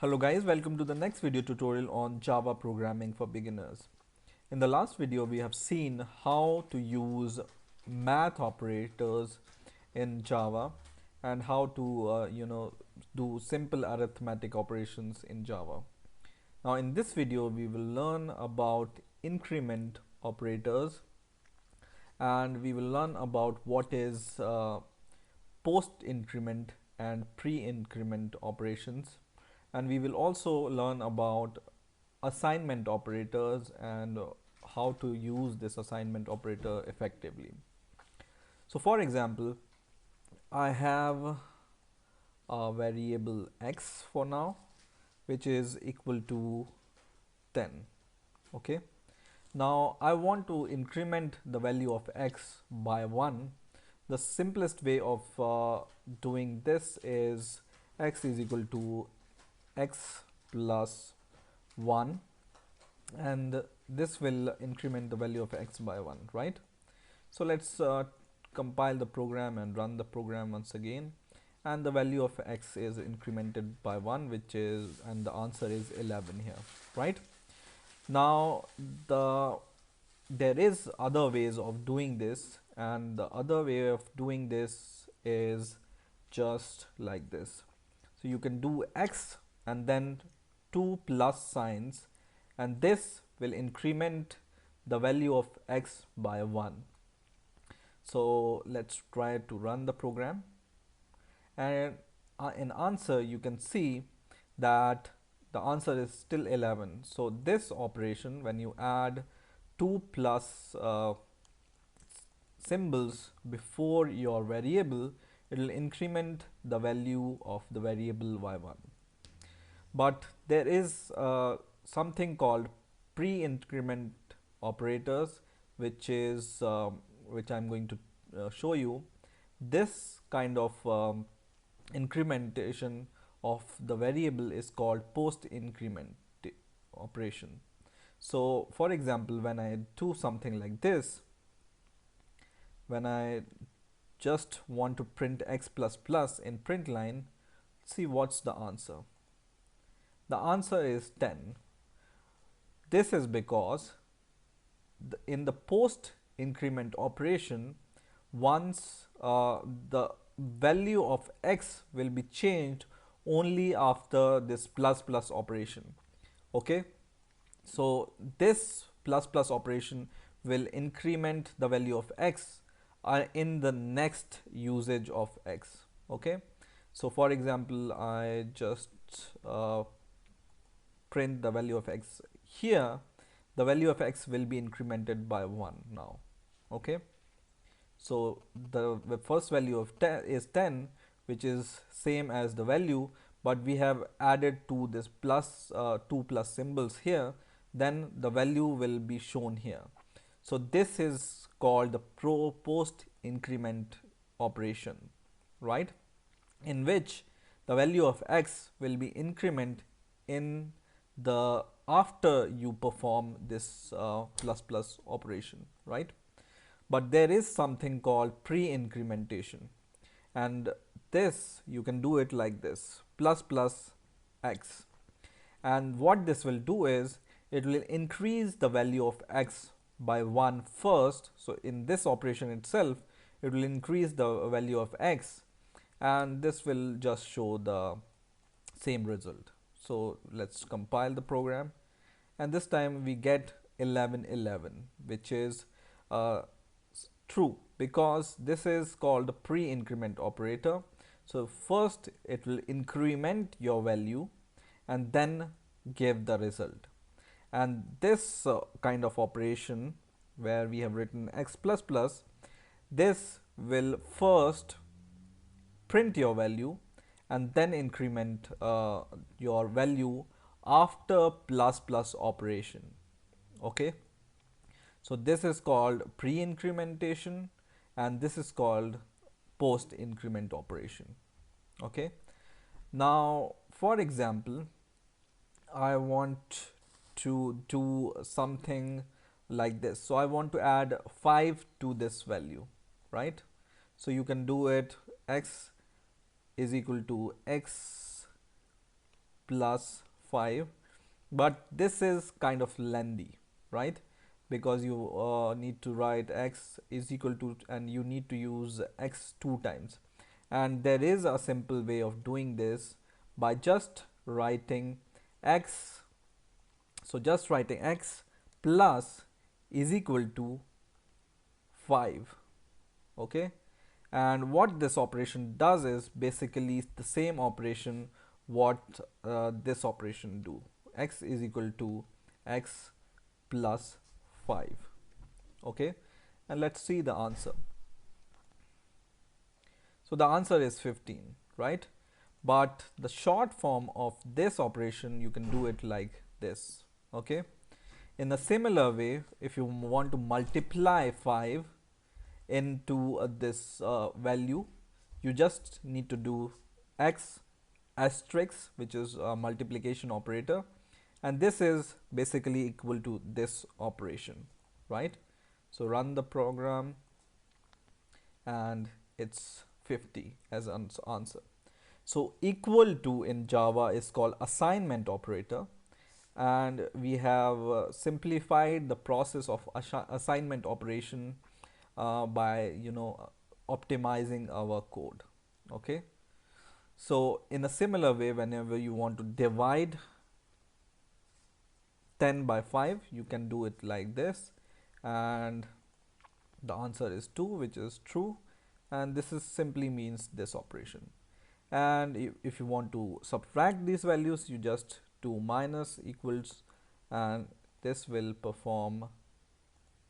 Hello guys, welcome to the next video tutorial on Java programming for beginners. In the last video we have seen how to use math operators in Java and how to do simple arithmetic operations in Java. Now in this video we will learn about increment operators and we will learn about what is post increment and pre-increment operations, and we will also learn about assignment operators and how to use this assignment operator effectively. So for example, I have a variable x for now which is equal to 10. Okay, now I want to increment the value of x by 1. The simplest way of doing this is x is equal to x plus 1, and this will increment the value of x by 1, right? So let's compile the program and run the program once again, and the value of x is incremented by 1, which is, and the answer is 11 here, right? Now there is other ways of doing this, and the other way of doing this is just like this. So you can do x and then two plus signs, and this will increment the value of x by 1. So let's try to run the program, and in answer you can see that the answer is still 11. So this operation, when you add 2 plus symbols before your variable, it will increment the value of the variable y1. But there is something called pre-increment operators, which I'm going to show you. This kind of incrementation of the variable is called post-increment operation. So for example, when I do something like this, when I just want to print x plus plus in print line, see what's the answer. The answer is 10. This is because in the post increment operation, once the value of x will be changed only after this plus plus operation. Okay, so this plus plus operation will increment the value of x in the next usage of x. Okay, so for example, I just print the value of x here. The value of x will be incremented by 1 now. Okay, so the first value of 10 is 10, which is same as the value, but we have added to this plus 2 plus symbols here, then the value will be shown here. So this is called the post increment operation, right, in which the value of x will be increment in the after you perform this plus plus operation, right? But there is something called pre-incrementation, and this you can do it like this: plus plus x. And what this will do is it will increase the value of x by 1 first. So in this operation itself, it will increase the value of x, and this will just show the same result. So let's compile the program, and this time we get 11 11, which is true because this is called the pre-increment operator. So first it will increment your value and then give the result. And this kind of operation where we have written x plus plus, this will first print your value and then increment your value after plus plus operation. Okay, so this is called pre-incrementation and this is called post increment operation. Okay, now for example, I want to do something like this. So I want to add 5 to this value, right? So you can do it: x is equal to x plus 5, but this is kind of lengthy, right? Because you need to write x is equal to, and you need to use x two times. And there is a simple way of doing this by just writing x. So just writing x plus is equal to 5. Okay, and what this operation does is basically the same operation what this operation do. X is equal to x plus 5. Okay, and let's see the answer. So the answer is 15, right? But the short form of this operation, you can do it like this. Okay, in a similar way, if you want to multiply 5 into this value, you just need to do x asterisk, which is a multiplication operator, and this is basically equal to this operation, right? So run the program, and it's 50 as an answer. So equal to in Java is called assignment operator, and we have simplified the process of assignment operation by optimizing our code. Okay, so in a similar way, whenever you want to divide 10 by 5, you can do it like this, and the answer is 2, which is true, and this is simply means this operation. And if you want to subtract these values, you just do minus equals, and this will perform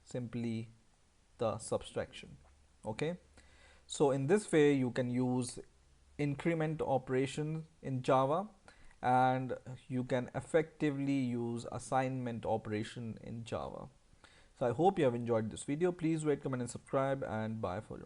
simply the subtraction. Okay, so in this way you can use increment operation in Java, and you can effectively use assignment operation in Java. So I hope you have enjoyed this video. Please rate, comment and subscribe, and bye for now.